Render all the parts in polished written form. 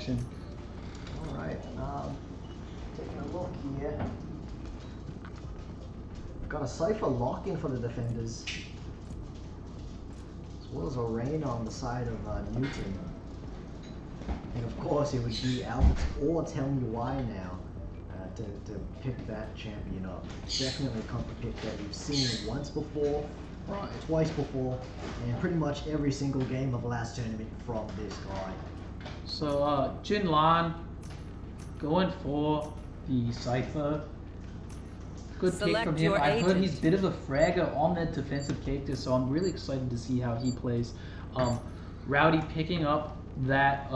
action. Alright, taking a look here. Got a Cypher lock-in for the defenders. As well as a Reina on the side of Newton. And of course it would be Albert or Tell Me Why now to pick that champion up. Definitely a comfort pick that we've seen once before, twice before, and pretty much every single game of last tournament from this guy. So Jin Lan going for the Cypher. Good pick from him. I heard he's a bit of a fragger on that defensive character, so I'm really excited to see how he plays. Rowdy picking up that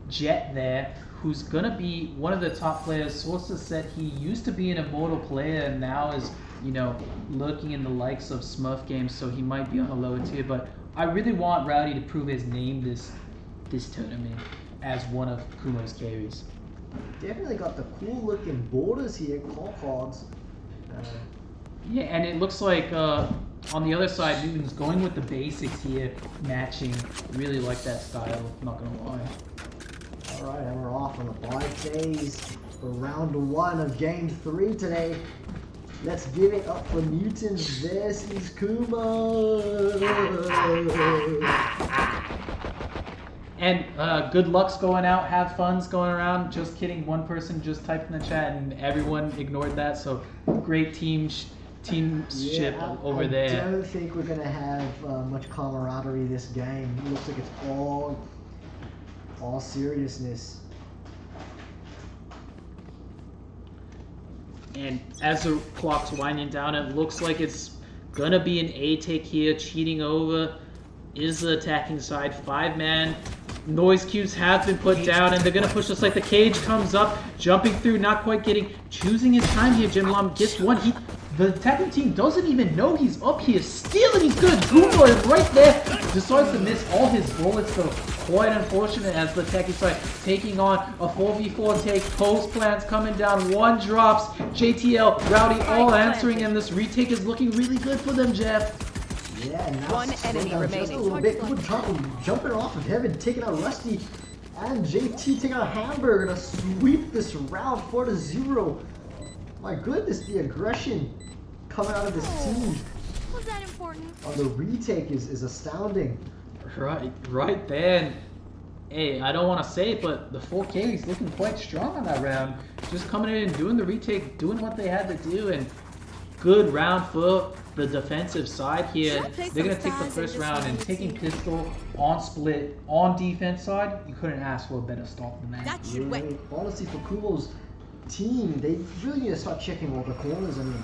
Jet there, who's gonna be one of the top players. Sources said he used to be an Immortal player and now is, you know, lurking in the likes of Smurf games, so he might be on a lower tier. But I really want Rowdy to prove his name this tournament as one of Kumo's carries. Definitely got the cool looking borders here, cogs. Yeah, and it looks like on the other side, Newton's going with the basics here, matching. Really like that style, not gonna lie. Alright, and we're off on the bye phase for round 1 of game 3 today. Let's give it up for Newton versus Kumo. And good luck's going out, have fun's going around. Just kidding, one person just typed in the chat and everyone ignored that, so great teamship over there. I don't think we're going to have much camaraderie this game. It looks like it's all seriousness. And as the clock's winding down, it looks like it's going to be an A take here. Cheating over is the attacking side. 5-man. Noise cubes have been put down, and they're going to push us like the cage comes up, jumping through, not quite getting, choosing his time here. Jim Lam gets one. The attacking team doesn't even know he's up here. Stealing, he's good. Kumo is right there. Decides to miss all his bullets, so quite unfortunate as the attacking side taking on a 4v4 take. Post plans coming down. One drops. JTL, Rowdy all answering, and this retake is looking really good for them, Jeff. Yeah, now one enemy remaining. Just a little bit. Jumping off of heaven, taking out Rusty, and JT taking out Hamburger to sweep this round 4-0. My goodness, the aggression coming out of this team. Was that important? Oh, the retake is astounding. Right there. And, hey, I don't want to say it, but the 4K is looking quite strong on that round. Just coming in and doing the retake, doing what they had to do, and good round for the defensive side here. They're going to take the first round and taking pistol on split on defense side. You couldn't ask for a better start than that. Yeah, honestly, for Kumo's team, they really need to start checking all the corners. I mean,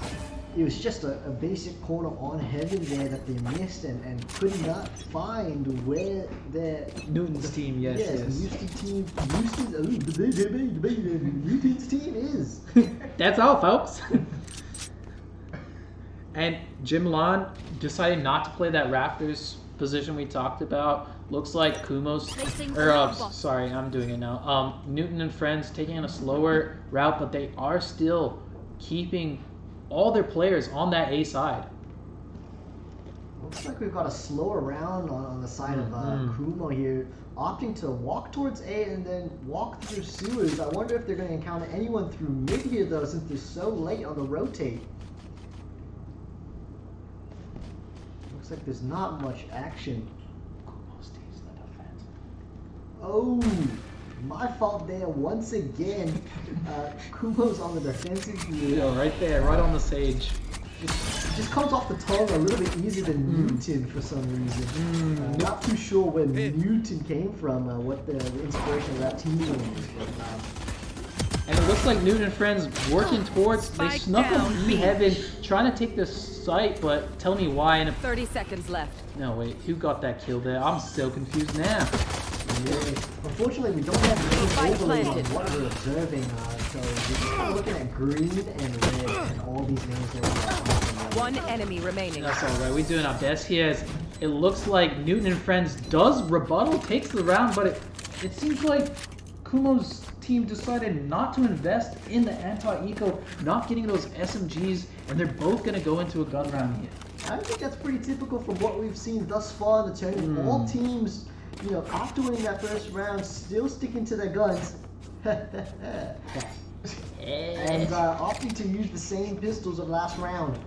it was just a basic corner on heaven there that they missed and could not find where their Newton's team, yes. Newton's team is. That's all, folks. And Jim Lan decided not to play that Raptors position we talked about. Looks like Kumo's, sorry, I'm doing it now. Newton and friends taking a slower route, but they are still keeping all their players on that A side. Looks like we've got a slower round on the side of Kumo here, opting to walk towards A and then walk through sewers. I wonder if they're going to encounter anyone through mid here though, since they're so late on the rotate. Looks like there's not much action. Oh, my fault there once again. Kumo's on the defensive here. Yeah, right there, right on the sage. It just comes off the tongue a little bit easier than Newton for some reason. Not too sure where Newton came from, what the inspiration of that team was. And it looks like Newton and friends working towards, they snuck on E heaven, trying to take this site, but tell me why. In 30 seconds left. No, wait, who got that kill there? I'm so confused now. Yeah. Unfortunately, we don't have any overlay on what we're observing, so we're just kind of looking at green and red and all these names are one enemy remaining. That's alright, we're doing our best here. It looks like Newton and friends does rebuttal, takes the round, but it seems like Kumo's team decided not to invest in the anti-eco, not getting those SMGs, and they're both going to go into a gun round here. I think that's pretty typical from what we've seen thus far in the tournament. All teams you know, after winning that first round, still sticking to their guns. And opting to use the same pistols of last round.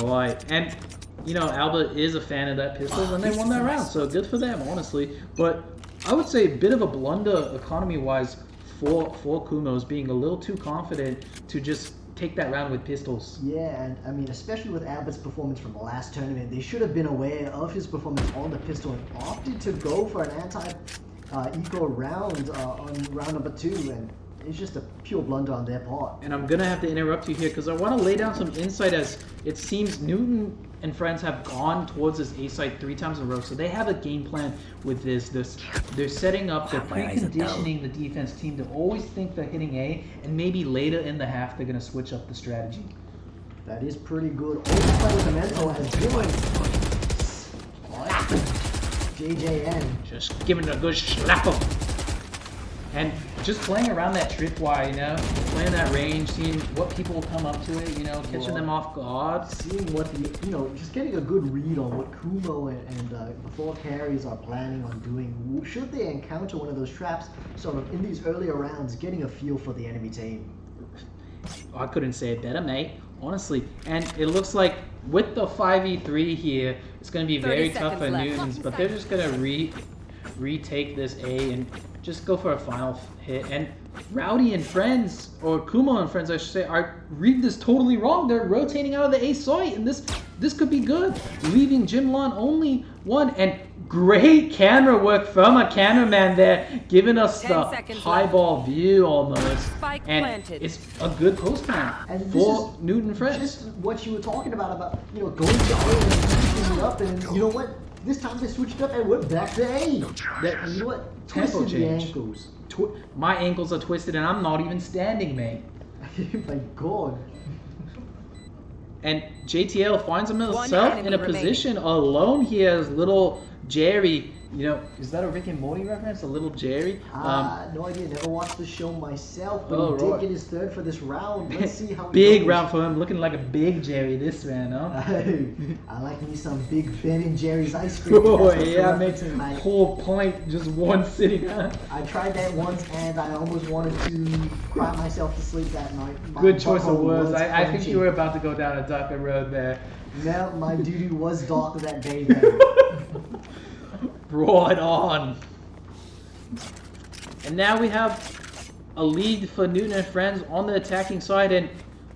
Right, and you know, Alba is a fan of that pistol, and they won that round, so good for them, honestly. But I would say a bit of a blunder economy-wise for Kumos, being a little too confident to just take that round with pistols. Yeah, and I mean, especially with Abbott's performance from the last tournament, they should have been aware of his performance on the pistol and opted to go for an anti-eco round on round number 2, and it's just a pure blunder on their part. And I'm gonna have to interrupt you here because I want to lay down some insight, as it seems Newton and friends have gone towards this A site 3 times in a row, so they have a game plan with this. They're setting up, they're preconditioning the defense team to always think they're hitting A, and maybe later in the half they're gonna switch up the strategy. That is pretty good. Always play with the mental as doing. JJN. Just giving it a good slap 'em. And just playing around that tripwire, you know, playing that range, seeing what people will come up to it, you know, catching them off guard. Seeing what the, you know, just getting a good read on what Kumo and the 4 carries are planning on doing. Should they encounter one of those traps, sort of in these earlier rounds, getting a feel for the enemy team. I couldn't say it better, mate, honestly. And it looks like with the 5v3 here, it's going to be very tough for Newtons, but they're just going to retake this A and just go for a final hit. And Rowdy and friends, or Kumo and friends I should say, are reading this totally wrong. They're rotating out of the A site, and this could be good, leaving Jimlon only one. And great camera work from a cameraman there, giving us the highball view almost. Spike and planted. it's a good post plan And for Newton friends. Just what you were talking about, you know, going to A and switching it up, and you know what? This time they switched up and went back to A. That, you know what? Tempo Twisted the change. ankles. My ankles are twisted and I'm not even standing, mate. My God. And JTL finds himself One in a enemy position alone here as little Jerry. You know, is that a Rick and Morty reference? A little Jerry? No idea. Never watched the show myself, but Oh, he did right. get his 3rd for this round. Let's see how it Big goes. round for him, looking like a big Jerry this round, huh? I like me some Big Ben and Jerry's ice cream. Oh That's what yeah, we're makes up to tonight. whole pint, just one sitting. Huh? I tried that once and I almost wanted to cry myself to sleep that night. My Good choice of butthole words. was I think clenching. you were about to go down a darker road there. Well, my duty was dark that day then. Right on. And now we have a lead for Newton and friends on the attacking side, and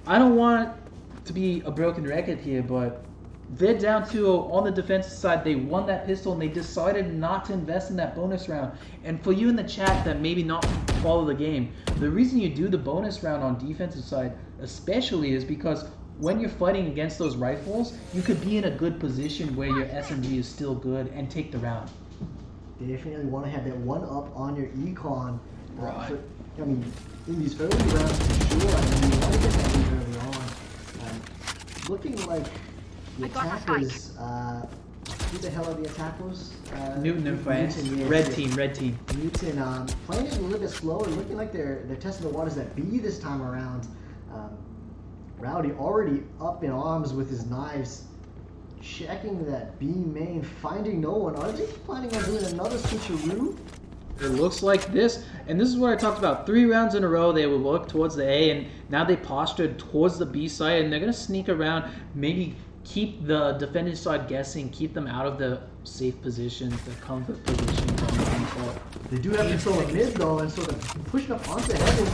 I don't want to be a broken record here, but they're down 2-0 on the defensive side. They won that pistol and they decided not to invest in that bonus round. And for you in the chat that maybe not follow the game, the reason you do the bonus round on defensive side especially is because when you're fighting against those rifles, you could be in a good position where your SMG is still good and take the round. Definitely want to have that one up on your econ. Right. I mean, in these early rounds for sure. I mean, you want to get that lead early on. Looking like the attackers. Who the hell are the attackers? Newton and friends. Newton, yes, Red yes. team, red team. Newton playing it a little bit slower, looking like they're testing the waters at B this time around. Rowdy already up in arms with his knives, checking that B main, finding no one. Are they planning on doing another switcheroo? It looks like this, and this is what I talked about. 3 rounds in a row, they would work towards the A, and now they postured towards the B side, and they're going to sneak around, maybe keep the defending side guessing, keep them out of the safe positions, the comfort positions on the default. They do have control of mid though, and sort of pushing up onto heaven.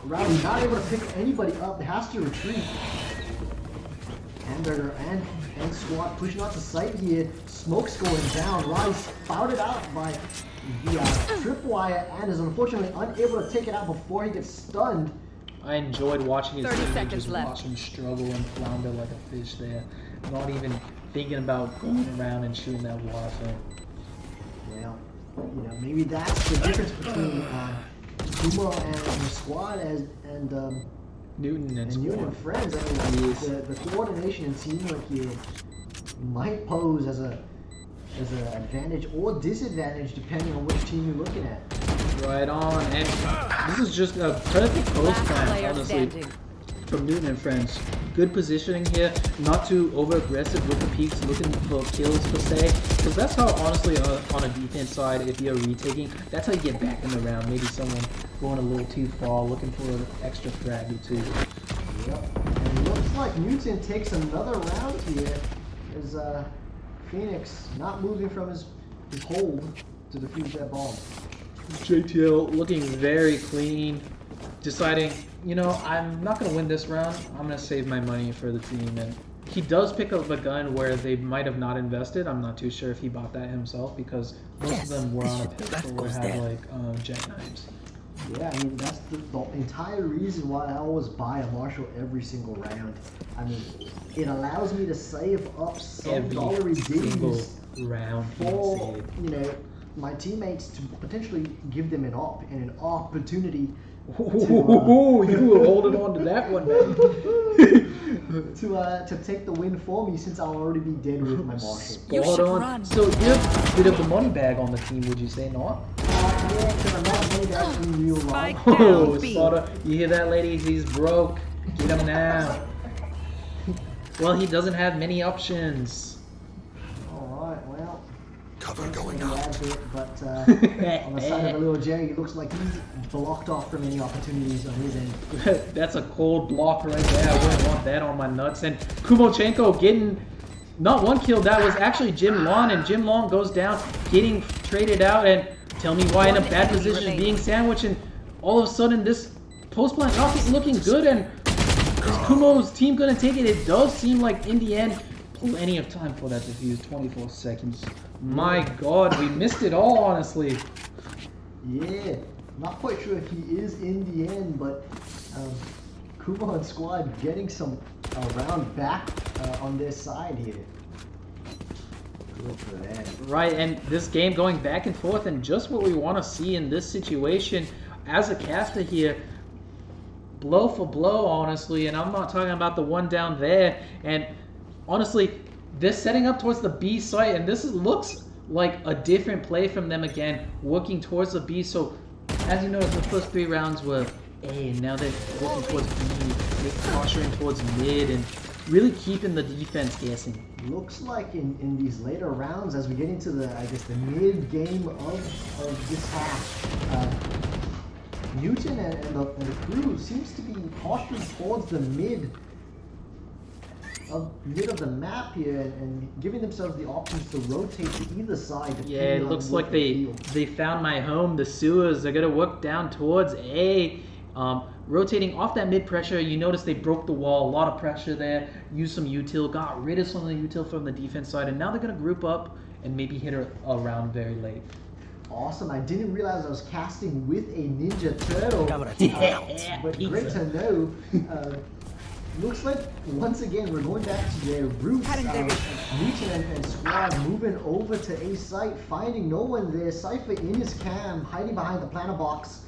Rowdy not able to pick anybody up, has to retreat. Hamburger and Squad pushing out to sight here. Smoke's going down. Rice spouted out by the tripwire and is unfortunately unable to take it out before he gets stunned. I enjoyed watching his 30 team seconds just left. watch him struggle and flounder like a fish there. Not even thinking about going around and shooting that water fill. Well, you know, maybe that's the difference between Kumo and the Squad and Newton and Newton Squad. and friends. I mean, Yes. the coordination and teamwork here might pose as an advantage or disadvantage depending on which team you're looking at. Right on, and this is just a perfect post Last plan, player honestly. standing. from Newton and friends. Good positioning here, not too over-aggressive with the peaks, looking for kills per se, because that's how, honestly, on a defense side, if you're retaking, that's how you get back in the round. Maybe someone going a little too far, looking for an extra frag or two. Yep. And it looks like Newton takes another round here, as Phoenix not moving from his hold to defuse that bomb. JTL looking very clean, deciding, you know, I'm not going to win this round. I'm going to save my money for the team. And he does pick up a gun where they might have not invested. I'm not too sure if he bought that himself because most of them were on a pistol or had like jet knives. Yeah, I mean, that's the entire reason why I always buy a Marshall every single round. I mean, it allows me to save up some dollar redeems round for, you know, my teammates to potentially give them an opportunity Ooh, you were holding on to that one, man. to take the win for me since I'll already be dead with my Marshall. Spot on. Run. So you're a bit of the money bag on the team, would you say not? Yeah, because I'm not money back in real life. Spike Oh, down B. spot on. You hear that, ladies? He's broke. Get him now. Well, he doesn't have many options. Alright, well. Cover going Not out. a bit, but on the side of a little Jerry, it looks like he's blocked off from any opportunities on his end. That's a cold block right there. I wouldn't want that on my nuts. And Kumochanko getting not one kill. That was actually Jim Long, and Jim Long goes down, getting traded out. And tell me why in a bad position, being sandwiched, and all of a sudden this post plant rocket looking good. And is Kumo's team gonna take it? It does seem like in the end, plenty of time for that defuse. 24 seconds. My God, we missed it all, honestly. Yeah, not quite sure if he is in the end, but Kumo and squad getting some round back on their side here. Good for them. Right, and this game going back and forth, and just what we want to see in this situation as a caster here, blow for blow, honestly, and I'm not talking about the one down there, and honestly, they're setting up towards the B site, and looks like a different play from them again, working towards the B. So, as you notice, the first 3 rounds were A, and now they're working towards B, they're posturing towards mid, and really keeping the defense guessing. Looks like in these later rounds, as we get into the, I guess, the mid game of this half, Newton and the crew seems to be posturing towards the mid of the map here and giving themselves the options to rotate to either side. Yeah, it looks like they found my home, the sewers. They're gonna work down towards A, rotating off that mid pressure. You notice they broke the wall, a lot of pressure there. Used some util, got rid of some of the util from the defense side, and now they're gonna group up and maybe hit a round very late. Awesome! I didn't realize I was casting with a Ninja Turtle, but Pizza. great to know. Looks like once again we're going back to their roots. Newton and squad moving over to A site, finding no one there. Cypher in his cam, hiding behind the planter box.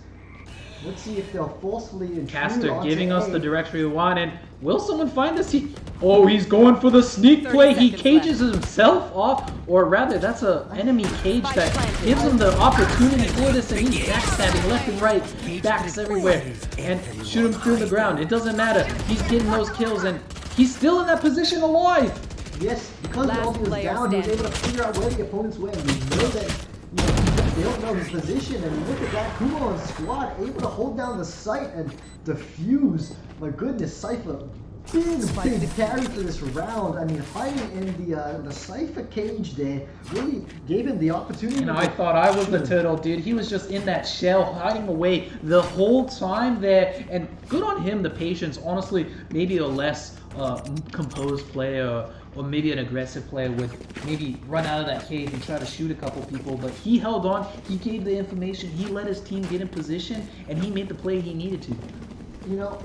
Let's see if they'll forcefully intrude Caster onto giving us A. the direction we want, and will someone find us? He's going for the sneak 30 play. He seconds cages himself off, or rather, that's a enemy cage that gives him the opportunity for this, and he's backstabbing left and right, backs everywhere, and shoot him through the ground. It doesn't matter. He's getting those kills, and he's still in that position alive. Yes, because the Last ulti was player down, he was standing. able to figure out where the opponents were, and we know that they don't know his position, and look at that, Kumo and squad able to hold down the site and defuse. My goodness, Cypher, big carry for this round. I mean, hiding in the Cypher cage there really gave him the opportunity. You know, I thought I was the turtle, dude. He was just in that shell, hiding away the whole time there. And good on him, the patience. Honestly, maybe a less composed player, or maybe an aggressive player would maybe run out of that cage and try to shoot a couple people. But he held on. He gave the information. He let his team get in position, and he made the play he needed to. You know,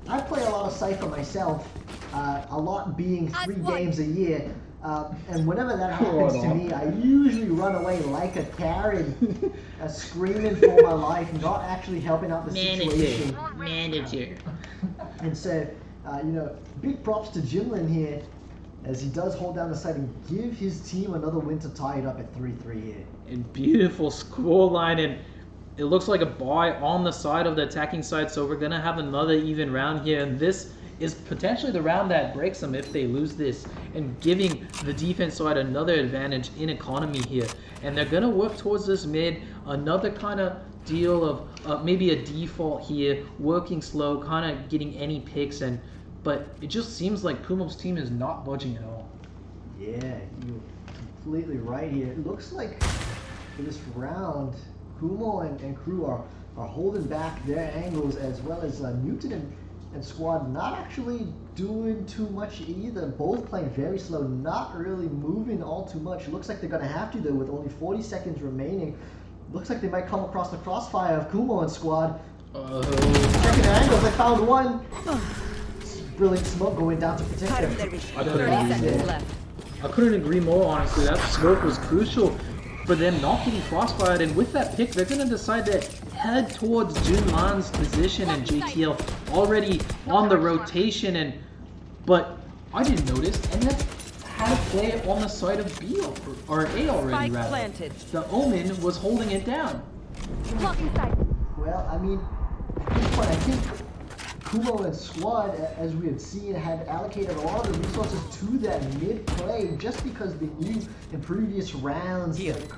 I play a lot of Cypher myself, a lot being 3 games a year, and whenever that happens to me, I usually run away like a Karen, screaming for my life, not actually helping out the situation. Manager. And so, you know, big props to Jimlin here, as he does hold down the side and give his team another win to tie it up at 3-3 here. And beautiful scoreline, and it looks like a buy on the side of the attacking side, so we're gonna have another even round here, and this is potentially the round that breaks them if they lose this, and giving the defense side another advantage in economy here. And they're gonna work towards this mid, another kind of deal of maybe a default here, working slow, kind of getting any picks, but it just seems like Kumo's team is not budging at all. Yeah, you're completely right here. It looks like for this round, Kumo and crew are holding back their angles, as well as Newton and squad not actually doing too much either. Both playing very slow, not really moving all too much. Looks like they're going to have to, though, with only 40 seconds remaining. Looks like they might come across the crossfire of Kumo and squad. Checking their angles, they found one. Brilliant smoke going down to protect them. 30 seconds left. I couldn't agree more, honestly. That smoke was crucial for them not getting crossfired, and with that pick, they're going to decide to head towards Junman's position, and JTL already on the rotation, but I didn't notice, and that's how to play it on the side of B or A already, Spike rather. planted. The Omen was holding it down. Blocking sight. Well, I mean, at this point, I think Kumo and squad, as we had seen, had allocated a lot of the resources to that mid play just because they knew in previous rounds that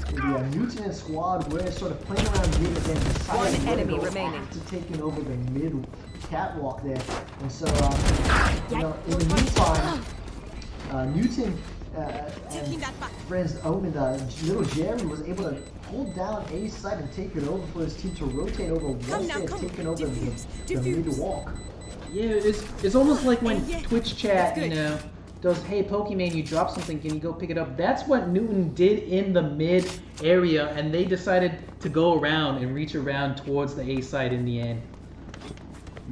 the Newton and squad were sort of playing around mid and then decided One enemy to go remaining. after taking over the mid catwalk there. And so, you know, in the meantime, Newton and friends Omen, little Jerry was able to hold down A side and take it over for his team to rotate over once they had taken over the mid walk. Yeah, it's almost like when Twitch chat, you know, does, hey Pokemon, you dropped something, can you go pick it up? That's what Newton did in the mid area, and they decided to go around and reach around towards the A side in the end.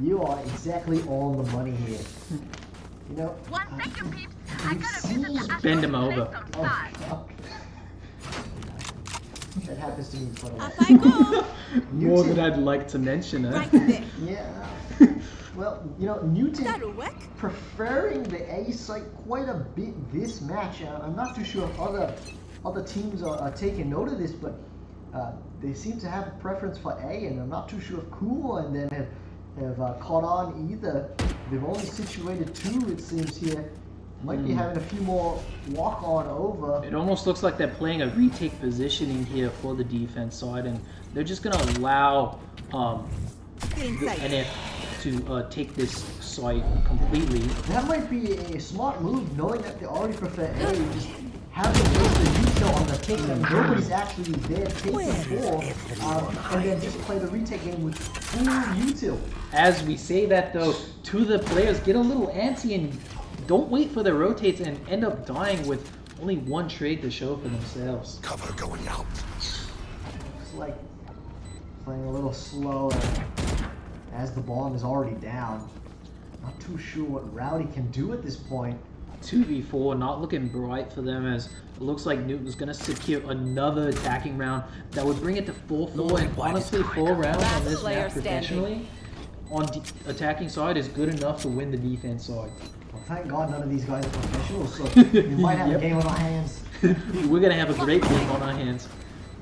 You are exactly on the money here. You know, Bend him over. That happens to me quite a lot. Up I go. More than I'd like to mention it. Right there. Yeah. Well, you know, Newton That'll work. preferring the A site quite a bit this match. I'm not too sure if other teams are taking note of this, but they seem to have a preference for A, and I'm not too sure if Kumo and them have caught on either. They've only situated 2, it seems here. Might be having a few more walk on over. It almost looks like they're playing a retake positioning here for the defense side, and they're just going to allow NF to take this site completely. That might be a smart move, knowing that they already prefer A. Just have them place the detail on the pick that nobody's actually there taking for, and then just play the retake game with full util. As we say that, though, to the players, get a little antsy and don't wait for the rotates and end up dying with only one trade to show for themselves. Cover going out. Looks like playing a little slow as the bomb is already down. Not too sure what Rowdy can do at this point. 2v4, not looking bright for them, as it looks like Newton's going to secure another attacking round that would bring it to 4-4, and honestly 4 rounds on this map professionally on the attacking side is good enough to win the defense side. Well, thank God none of these guys are professionals, so we might have a game on our hands. We're going to have a great game on our hands.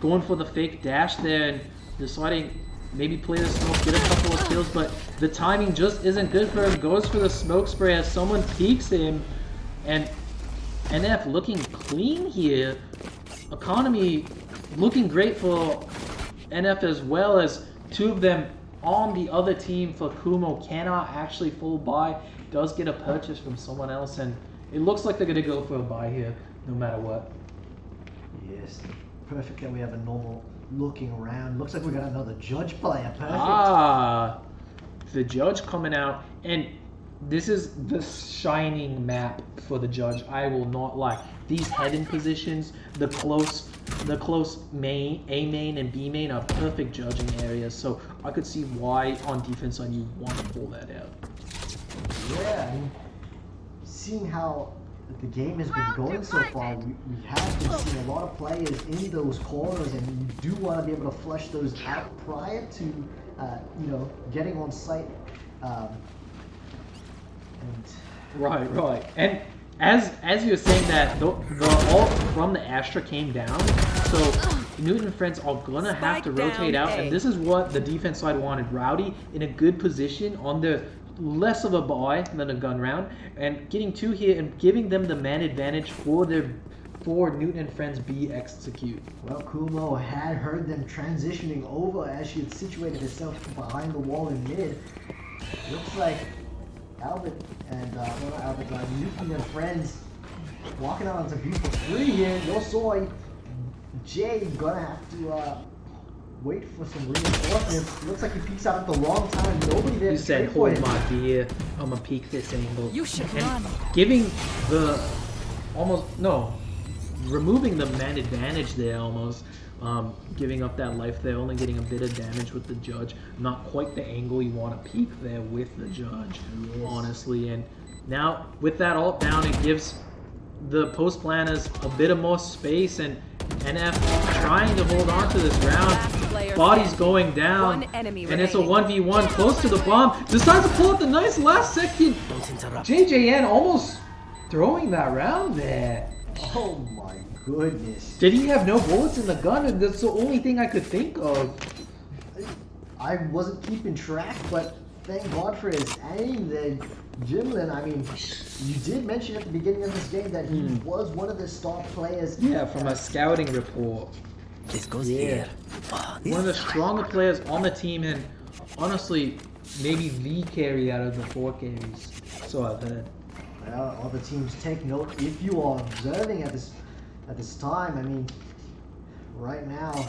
Going for the fake dash there and deciding maybe play the smoke, get a couple of kills, but the timing just isn't good for him. Goes for the smoke spray as someone peeks him, and NF looking clean here. Economy looking great for NF, as well as 2 of them on the other team for Kumo cannot actually full buy. Does get a purchase from someone else, and it looks like they're going to go for a buy here no matter what. Yes, perfect that we have a normal looking round. Looks like we got another judge player. Perfect. Ah, the judge coming out, and this is the shining map for the judge. I will not lie. These head-in positions, the close main, A main and B main are perfect judging areas. So I could see why on defense side you want to pull that out. Yeah, I mean, seeing how the game has been going so far, we have been seeing a lot of players in those corners, and you do want to be able to flush those out prior to, you know, getting on site. Right. And as you were saying that, the ult from the Astra came down, so Newton and friends are gonna have to Spike rotate down out, A. and this is what the defense side wanted. Rowdy in a good position on the less of a buy than a gun round, and getting 2 here and giving them the man advantage for Newton and friends B execute. Well, Kumo had heard them transitioning over as she had situated herself behind the wall in mid. Looks like Albert and Newton and friends walking out onto B for 3 here. No soy. Jay gonna have to wait for some reinforcements. Looks like he peeks out at the wrong time. Nobody there He to said, trade for hold him. my beer, I'm gonna peek this angle. You should and run. giving the removing the man advantage there almost. Giving up that life there, only getting a bit of damage with the judge. Not quite the angle you want to peek there with the judge, honestly. And now with that ult down, it gives the post planners a bit of more space, and NF trying to hold on to this round. Body's going down, One enemy and it's a remaining. 1v1 close to the bomb. Decides to pull out the nice last second. JJN almost throwing that round there. Oh my goodness. Did he have no bullets in the gun? And that's the only thing I could think of. I wasn't keeping track, but thank God for his aim there. Jimlin, I mean, you did mention at the beginning of this game that he was one of the star players. Yeah, from a scouting report. This goes Yeah. here. One of the stronger players on the team, and honestly, maybe the carry out of the 4 carries. So I've heard. Well, other teams take note if you are observing at this time. I mean, right now,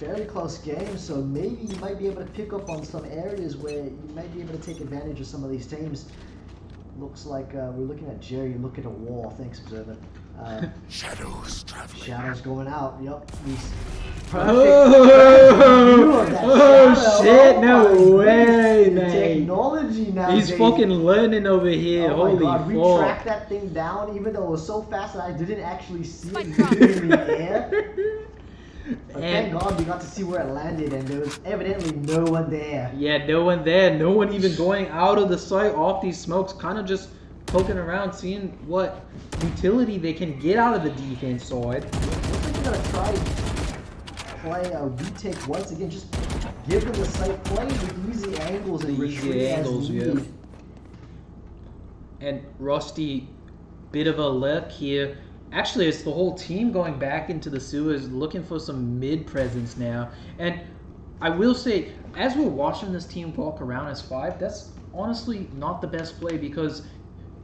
fairly close game, so maybe you might be able to pick up on some areas where you might be able to take advantage of some of these teams. Looks like we're looking at Jerry look at a wall. Thanks, Observer. Shadows traveling. Shadows going out. Yup. He's Oh shit, no way, man. Technology now. He's baby. fucking learning over here. Oh my Holy God, we fuck. tracked that thing down even though it was so fast that I didn't actually see Spike it drop. in the air. But And- thank God we got to see where it landed and there was evidently no one there. Yeah, no one there. No one even going out of the sight off these smokes. Kind of just poking around, seeing what utility they can get out of the defense side. Looks like they're gonna try play a retake once again. Just give them the sight, play with easy angles and The easy retreat angles, as yeah. needed. And Rusty, bit of a lurk here. Actually, it's the whole team going back into the sewers, looking for some mid presence now. And I will say, as we're watching this team walk around as 5, that's honestly not the best play, because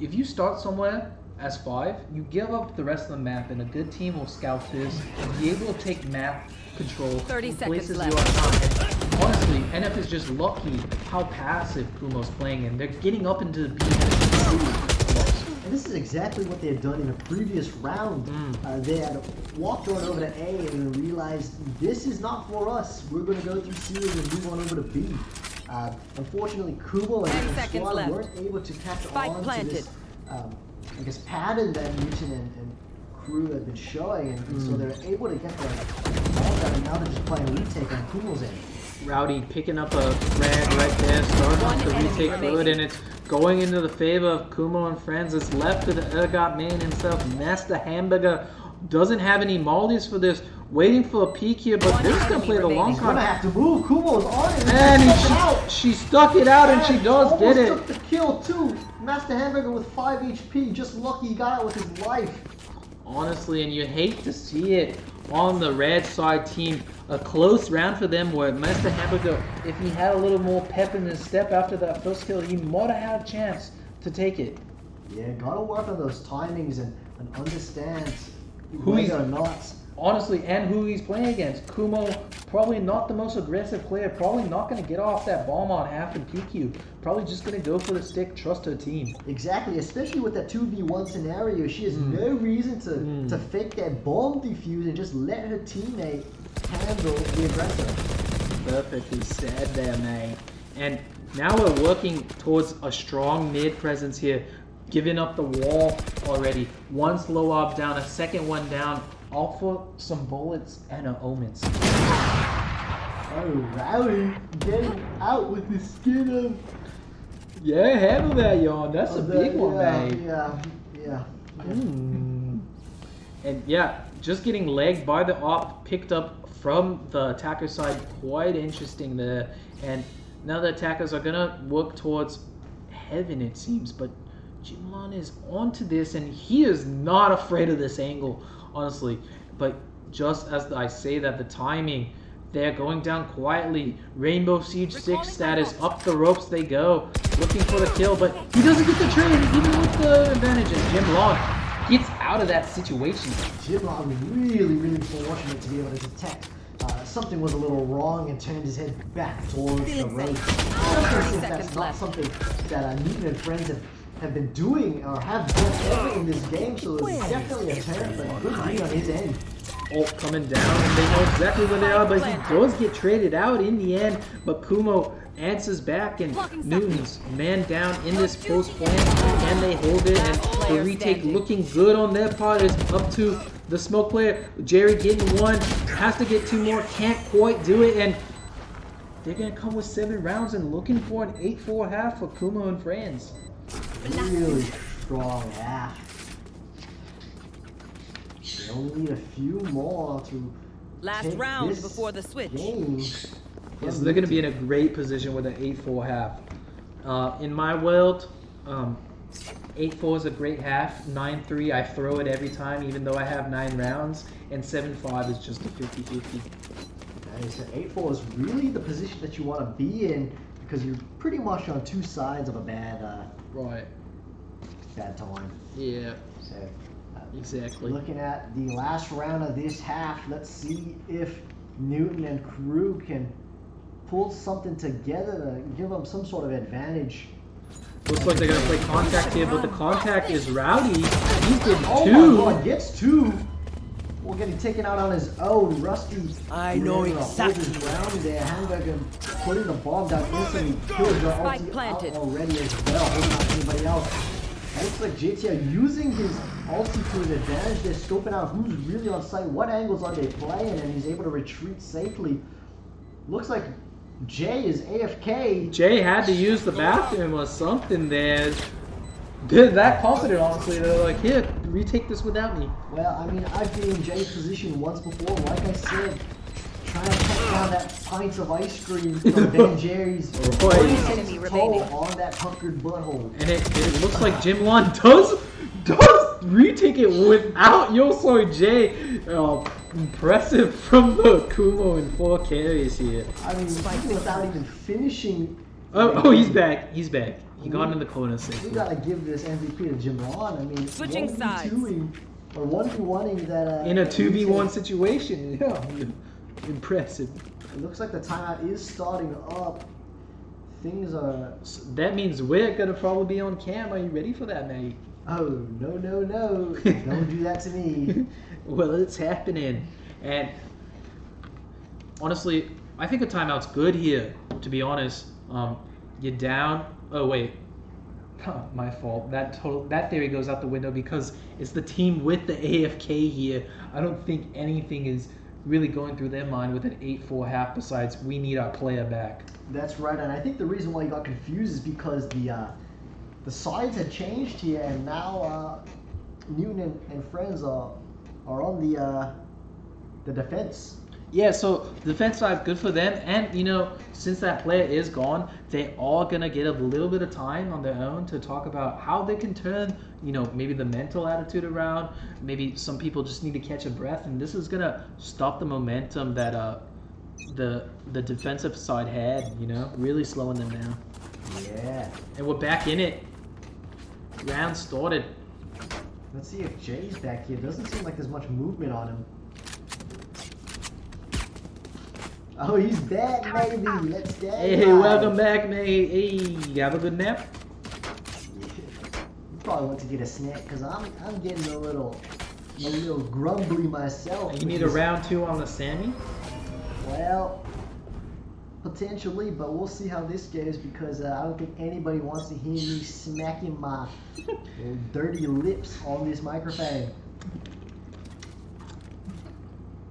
if you start somewhere as 5, you give up the rest of the map, and a good team will scout this and be able to take map control 30 in seconds places left. you are not. And honestly, NF is just lucky how passive Kumo's playing, and they're getting up into the B. And this is exactly what they had done in a previous round. They had walked on over to A and realized this is not for us. We're going to go through series and move on over to B. Unfortunately, Kumo 10 and the seconds squad left. weren't able to catch Spike on planted. to this, I guess, pattern that Newton and crew had been showing, and so they're able to get their ball down, and now they're just playing retake on Kumo's end. Rowdy picking up a frag right there, starting One off the enemy retake remaining. good, and it's going into the favor of Kumo and friends. It's left to the Ergot man himself. Master Hamburger doesn't have any moldies for this. Waiting for a peek here, but One they're just gonna enemy play the long remaining. He's going to card. have to move. Kumo's on it. And He's stuck out. she stuck it out, and she does Almost get it. took the kill too. Master Hamburger with 5 HP. Just lucky he got out with his life. Honestly, and you hate to see it on the red side team. A close round for them where Master Hamburger, if he had a little more pep in his step after that first kill, he might have had a chance to take it. Yeah, gotta work on those timings and understand Who he's- whether or not. Honestly, and who he's playing against. Kumo, probably not the most aggressive player, probably not going to get off that bomb on half and PQ. Probably just going to go for the stick, trust her team. Exactly, especially with that 2v1 scenario, she has no reason to fake that bomb defuse and just let her teammate handle the aggressor. Perfectly said there, mate. And now we're working towards a strong mid presence here. Giving up the wall already. One slow op down, a second one down. All for some bullets and a omens. Oh, Rowdy getting out with the skin of. Yeah, handle that, yawn. That's a of big the- one, yeah, mate. Yeah. And yeah, just getting legged by the op, picked up from the attacker side, quite interesting there. And now the attackers are gonna work towards heaven, it seems, but Jimlan is onto this, and he is not afraid of this angle, honestly. But just as I say that, the timing, they're going down quietly. Rainbow Siege 6 status, up the ropes they go, looking for the kill, but he doesn't get the trade, even with the advantage, and Jimlan gets out of that situation. Jimlan was really fortunate to be able to detect something was a little wrong and turned his head back towards the road. That's not something that Newton and friends have been doing or have done ever in this game, so it's definitely a turn, but good read on his end. Ult coming down, and they know exactly where they are, but he does get traded out in the end. But Kumo answers back, and Newton's man down in this post plant. Can they hold it? And the retake looking good on their part is up to the smoke player. Jerry getting one, has to get 2 more, can't quite do it, and they're gonna come with 7 rounds and looking for an 8-4 half for Kumo and friends. Really strong half. They only need a few more to Last round before the switch. Yes, they're going to be in a great position with an 8-4 half. In my world, 8-4 is a great half. 9-3, I throw it every time, even though I have 9 rounds. And 7-5 is just a 50-50. Okay, so 8-4 is really the position that you want to be in because you're pretty much on 2 sides of a bad time. Yeah. So, exactly. Looking at the last round of this half, let's see if Newton and crew can pull something together to give them some sort of advantage. Looks like they're going to play contact here, but the contact is Rowdy. He's getting 2. Oh my God, gets 2. We're getting taken out on his own. Rusty. I know exactly. Round there. Hamburger putting the bomb down instantly. Kills your ulti out already as well. Not anybody else. Looks like JT using his ulti to his advantage. They're scoping out who's really on site, what angles are they playing, and he's able to retreat safely. Looks like Jay is AFK. Jay had to use the bathroom or something there. They're that confident, honestly. They're like, here, retake this without me. Well, I mean, I've been in Jay's position once before. Like I said, trying to cut down that pints of ice cream from Ben Jerry's. Enemy remaining. On that puckered butthole. And it looks like Jimlan does retake it without Yosoi J. Impressive from the Kumo and 4 carries here. I mean, without even finishing. Oh, he's back. He's back. He got in the corner safely. We gotta give this MVP to Jimlan. I mean, Switching sides. 1v1ing that. In a 2v1 situation, yeah. Impressive. It looks like the timeout is starting up. Things are. That means we're gonna probably be on cam. Are you ready for that, mate? Oh, no. Don't do that to me. Well, it's happening. And honestly, I think a timeout's good here, to be honest. You're down. Oh, wait. My fault. That theory goes out the window because it's the team with the AFK here. I don't think anything is really going through their mind with an 8-4 half besides we need our player back. That's right, and I think the reason why you got confused is because the sides had changed here, and now Newton and friends are on the defense. Yeah, so the defense side, good for them. And, you know, since that player is gone, they are going to get a little bit of time on their own to talk about how they can turn, you know, maybe the mental attitude around. Maybe some people just need to catch a breath. And this is going to stop the momentum that the defensive side had, you know, really slowing them down. Yeah. And we're back in it. Round started. Let's see if Jay's back here. Doesn't seem like there's much movement on him. Oh, he's back, baby. Let's go. Hey, welcome back, mate. Hey, have a good nap? You probably want to get a snack because I'm getting a little grumbly myself. You need a round 2 on the Sammy? Well, potentially, but we'll see how this goes because I don't think anybody wants to hear me smacking my dirty lips on this microphone.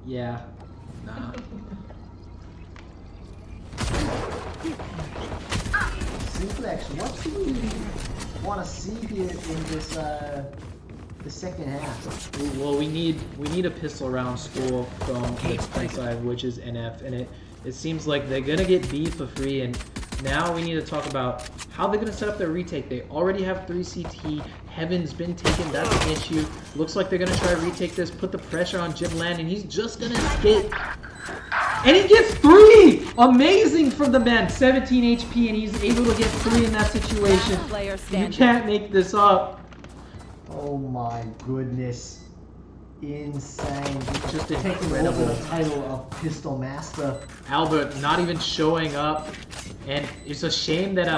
Yeah. Nah. Simplex, what do we want to see here in this the second half. Well, we need a pistol round score from the defense side, which is NF, and it seems like they're gonna get B for free. And now we need to talk about how they're gonna set up their retake. They already have 3 CT. Heaven's been taken. That's an issue. Looks like they're gonna try to retake this, put the pressure on Jim Land, and he's just gonna escape. And he gets 3! Amazing from the man. 17 HP, and he's able to get 3 in that situation. Player You standing. can't make this up. Oh my goodness. Insane. Just taking incredible. over the title of Pistol Master. Albert not even showing up, and it's a shame that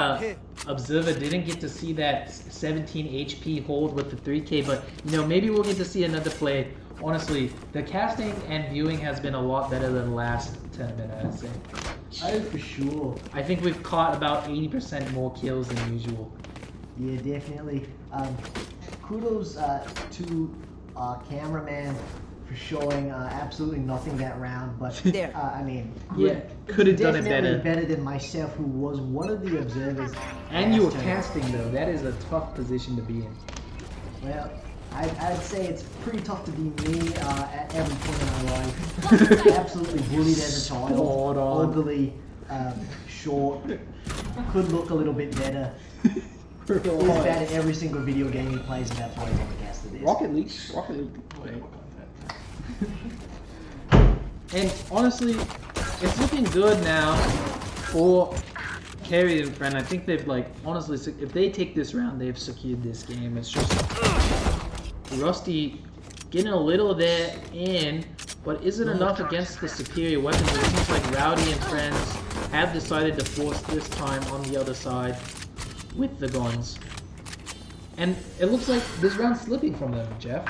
Observer didn't get to see that 17 HP hold with the 3K, but you know, maybe we'll get to see another play. Honestly, the casting and viewing has been a lot better than the last tournament, I'd say. Oh, for sure. I think we've caught about 80% more kills than usual. Yeah, definitely. Kudos to our cameraman for showing absolutely nothing that round, but There. I mean, Yeah, could have done it definitely better. better than myself, who was one of the observers. And you were last tournament. casting though, that is a tough position to be in. Well, I'd say it's pretty tough to be me at every point in my life. Absolutely bullied as a child. Spot on. Overly short. Could look a little bit better. He's bad at every single video game he plays, and that's why he's on the cast of this. Rocket League. And honestly, it's looking good now for Carry and Friend. I think they've honestly, if they take this round, they've secured this game. It's just Rusty getting a little there in, but isn't enough against the superior weapons. It seems like Rowdy and Friends have decided to force this time on the other side with the guns. And it looks like this round's slipping from them, Jeff.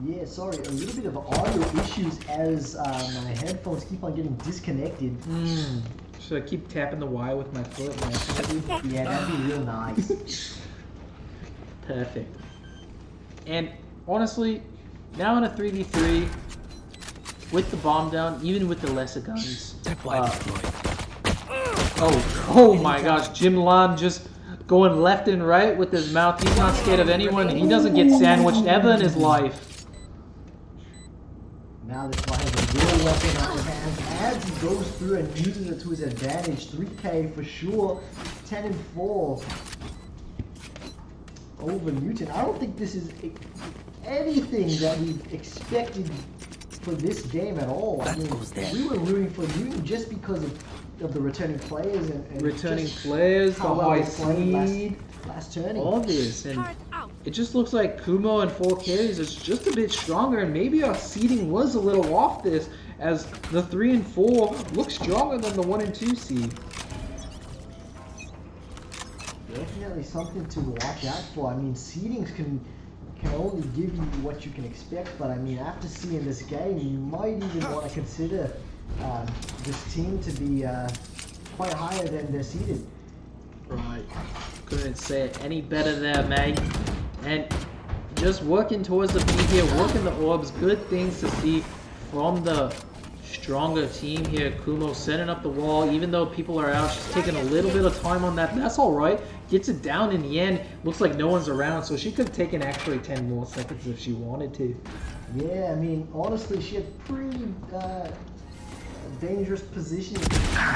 Yeah, sorry, a little bit of audio issues as my headphones keep on getting disconnected. Should I keep tapping the Y with my foot? Yeah, that'd be real nice. Perfect. And honestly, now in a 3v3, with the bomb down, even with the lesser guns. Oh my gosh, Jim Lam just going left and right with his mouth. He's not scared of anyone, and he doesn't get sandwiched ever in his life. Now this guy has a real weapon on his hands as he goes through and uses it to his advantage. 3K for sure, 10 and 4 over Newton. I don't think this is anything that we expected for this game at all. I mean, we were rooting for Newton just because of the returning players and Returning just players, the how well high they played seed, last turning. all this, and it just looks like Kumo and 4 carries is just a bit stronger, and maybe our seeding was a little off this, as the 3 and 4 look stronger than the 1 and 2 seed. Definitely something to watch out for. I mean, seedings can only give you what you can expect, but I mean, after seeing this game, you might even want to consider this team to be quite higher than they're seeded. Right. Couldn't say it any better there, mate. And just working towards the B here, working the orbs, good things to see from the stronger team here. Kumo setting up the wall, even though people are out, she's taking a little bit of time on that. That's alright. Gets it down in the end. Looks like no one's around, so she could have taken actually 10 more seconds if she wanted to. Yeah, I mean, honestly, she had pretty dangerous position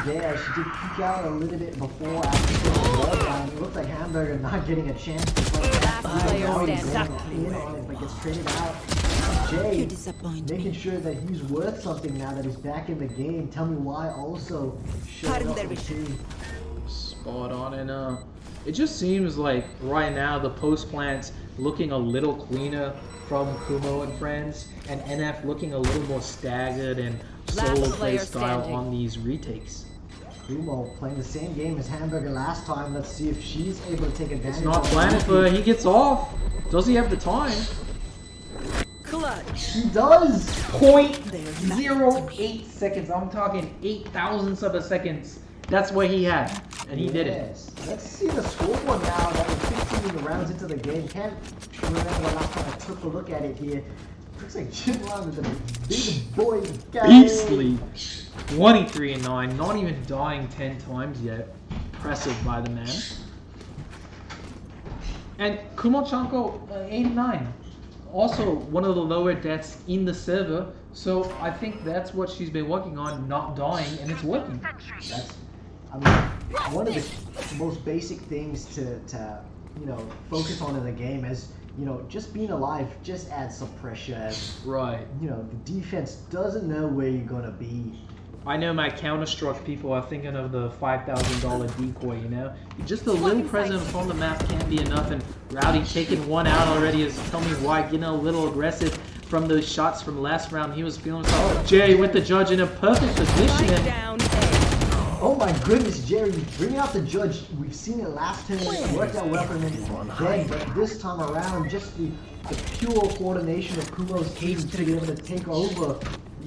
there. She did peek out a little bit before after the wall down. It looks like Hamburger not getting a chance to play that. Last player In on it, but gets traded out. Jay making sure that he's worth something now that he's back in the game. Tell me why also showing up on the team. Spot on, and it just seems like right now the post plant's looking a little cleaner from Kumo and friends, and NF looking a little more staggered and solo play style on these retakes. Kumo playing the same game as Hamburger last time. Let's see if she's able to take advantage. It's not planning for her. He gets off. Does he have the time? Clutch. He does. 0.08 seconds. I'm talking 8,000ths of a second. That's what he had, and he did it. Let's see the scoreboard now that we're 15 rounds into the game. Can't remember the last time I took a look at it here. Looks like Jim Long is a big boy guy. Beastly. 23 and 9, not even dying 10 times yet. Impressive by the man. And Kumochanko 8 and 9. also one of the lower deaths in the server. So I think that's what she's been working on, not dying, and it's working. That's, I mean, one of the most basic things to you know, focus on in the game is, you know, just being alive just adds some pressure. As, Right. you know, the defense doesn't know where you're gonna be. I know my Counter-Strike people are thinking of the $5,000 decoy, you know? Just a little presence on the map can't be enough, and Rowdy taking one out already is telling me why, getting a little aggressive from those shots from last round. He was feeling so. Jay with the judge in a perfect position. Spike And down A. Oh my goodness, Jerry, bringing out the judge. We've seen it last time, it worked out well for him then, but this time around, just the pure coordination of Kumo's cadence to be able to take over,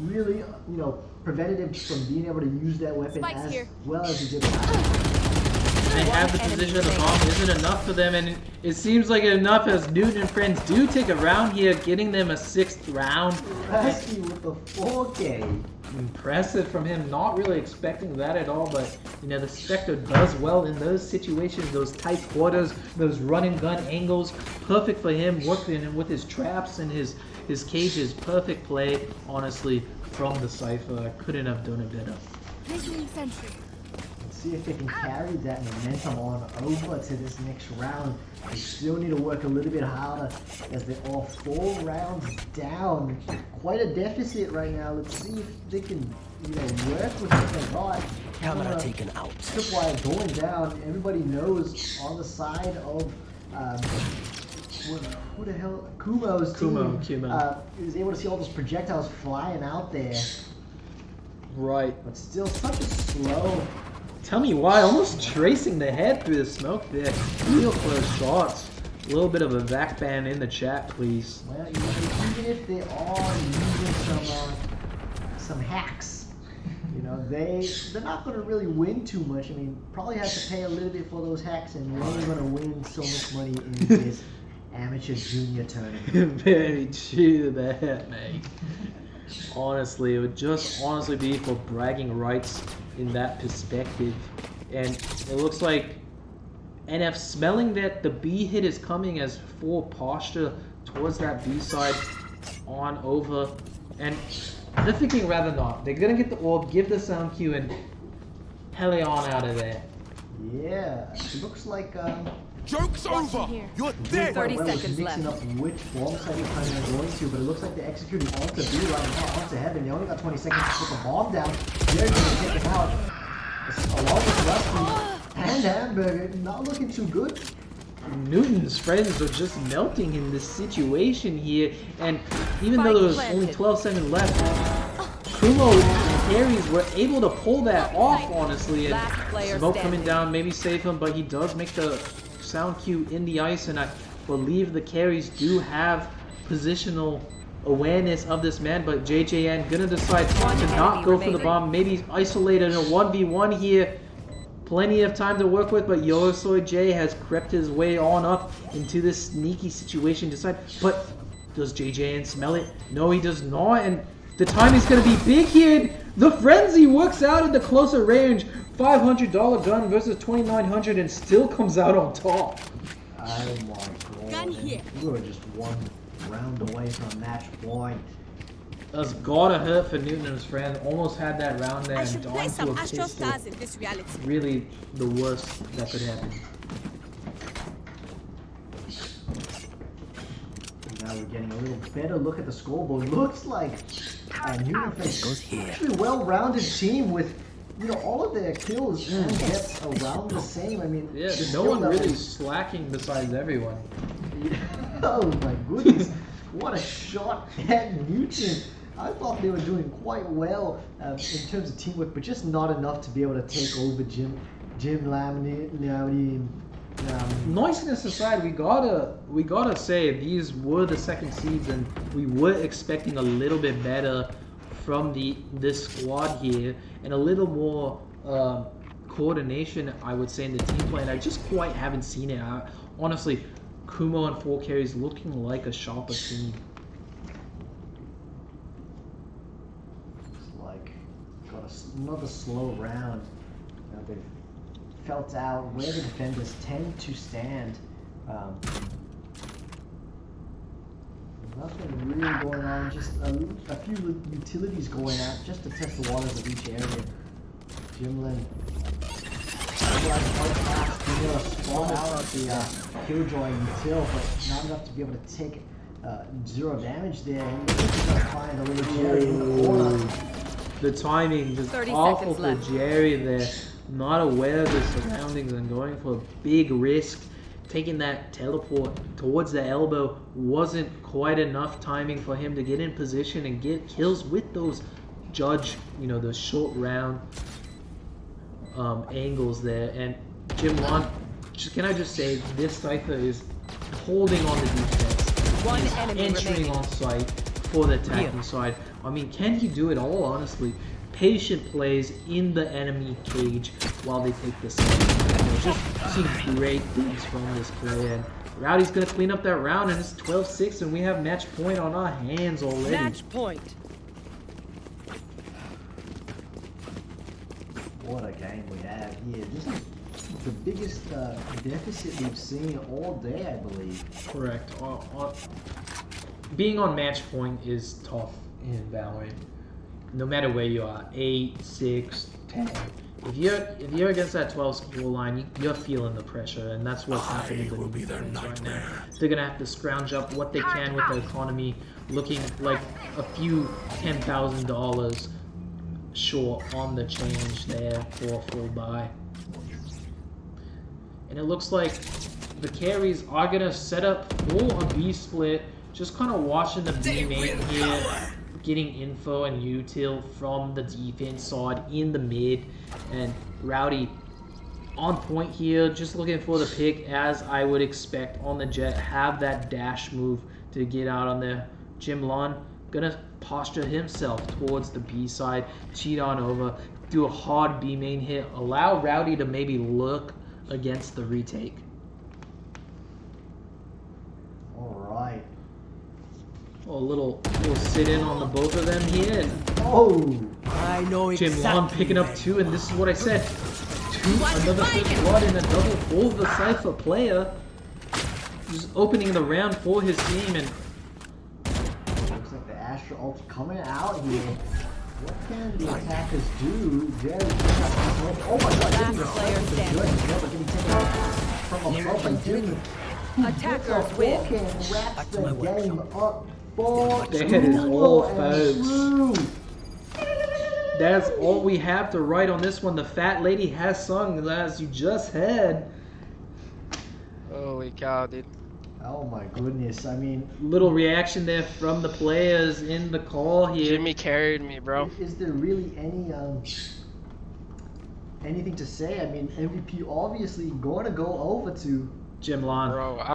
really, you know, prevented him from being able to use that weapon Spike's as here. well as he did last time. they have the position of the bomb isn't enough for them, and it seems like enough as Newton and friends do take a round here, getting them a 6th round. Pesky with the 4K. Impressive from him, not really expecting that at all, but you know, the Spectre does well in those situations, those tight quarters, those run and gun angles, perfect for him, working with his traps and his cages. Perfect play, honestly, from the Cypher. I couldn't have done it better. Let's see if they can carry that momentum on over to this next round. They still need to work a little bit harder as they're all 4 rounds down. Quite a deficit right now. Let's see if they can, you know, work with what they got. Camera taken out. Tripwire going down. Everybody knows on the side of who the hell? Kumo's team. Kumo. Is able to see all those projectiles flying out there. Right. But still such a slow. Tell me why, almost tracing the head through the smoke there. Real close shots. A little bit of a vac ban in the chat, please. Well, you know, even if they are using some hacks, you know, they're not going to really win too much. I mean, probably have to pay a little bit for those hacks, and you're only going to win so much money in this amateur junior tournament. Very true to that, mate. Honestly, it would just honestly be for bragging rights in that perspective. And it looks like NF smelling that the B hit is coming as full posture towards that B side on over. And they're thinking rather not. They're gonna get the orb, give the sound cue, and heli on out of there. Yeah, it looks like Joke's over! You're dead! 30 well, seconds mixing left. up which bomb site they're planning on going to, but it looks like they're executing onto B right now, onto heaven. They only got 20 seconds to put the bomb down. They're gonna take it out. Along with Rusty and Hamburger, not looking too good. Newton's friends are just melting in this situation here, and even though there was only 12 seconds left, Kumo and Aries were able to pull that off, honestly, and smoke coming down, maybe save him, but he does make the sound cue in the ice, and I believe the carries do have positional awareness of this man, but JJN gonna decide to not go for the bomb, maybe isolated in a 1v1 here. Plenty of time to work with, but Yosoy J has crept his way on up into this sneaky situation. But does JJN smell it? No, he does not, and the timing's gonna be big here. The frenzy works out at the closer range. $500 gun versus $2,900, and still comes out on top. Oh my god. Gun here. We were just 1 round away from match point. That's gotta hurt for Newton and his friend. Almost had that round there I and should down play to some a Astro pistol. Stars in this reality. Really the worst that could happen. Now we're getting a little better look at the scoreboard. Looks like Newton Goes here. actually well-rounded team with, you know, all of their kills and deaths around the same. I mean, Yeah, the no skill one really levels- slacking besides everyone. Oh my goodness, what a shot at Newton. I thought they were doing quite well in terms of teamwork, but just not enough to be able to take over Jim Lamini. Noisiness aside, we gotta say these were the second seeds, and we were expecting a little bit better from this squad here, and a little more coordination, I would say, in the team play. And I just quite haven't seen it. Honestly, Kumo and 4 carries looking like a sharper team. It's like got another slow round. Now they've felt out where the defenders tend to stand. Nothing really going on, just a few utilities going out just to test the waters of each area. Jimlin, spawn out the Killjoy util, but not enough to be able to take 0 damage there. And he's gonna find a little Jerry in the corner. The timing just 30 awful seconds for left. Jerry there. Not aware of the surroundings and going for a big risk. Taking that teleport towards the elbow wasn't quite enough timing for him to get in position and get kills with those judge, those short round angles there. And Jimlon, can I just say, this Cypher is holding on the defense. One He's enemy entering remaining. on site for the attacking side. I mean, can he do it all, honestly? Patient plays in the enemy cage while they take the side. Just seeing great things from this player. And Rowdy's going to clean up that round, and it's 12-6, and we have match point on our hands already. Match point. What a game we have here. This is the biggest deficit we've seen all day, I believe. Correct. Being on match point is tough in Valorant. No matter where you are, 8, 6, 10. If you're against that 12 score line, you're feeling the pressure, and that's what's happening to the defense right now. They're gonna have to scrounge up what they can with the economy, looking like a few $10,000 short on the change there for a full buy. And it looks like the carries are gonna set up for a B split. Just kind of watching the B main here, getting info and util from the defense side in the mid, and Rowdy on point here, just looking for the pick as I would expect on the jet. Have that dash move to get out on there. Jimlon gonna posture himself towards the B side, cheat on over, do a hard B main hit, allow Rowdy to maybe look against the retake. Alright. A little sit in on the both of them here. And Oh! I know Jimlon picking up 2, and this is what I said. Another first blood in a double for the Cypher player. Just opening the round for his team, and Looks like the Astra ult coming out here. What can the attackers do? Jerry, oh my god, Last getting player standing. getting taken from above and Jimmy. Attackers win. Wraps the game up for that is all, folks. true. That's all we have to write on this one. The fat lady has sung, as you just heard. Holy cow, dude. Oh my goodness, I mean, Little reaction there from the players in the call here. Jimmy carried me, bro. is there really any anything to say? I mean, MVP obviously going to go over to Jimlon. Bro,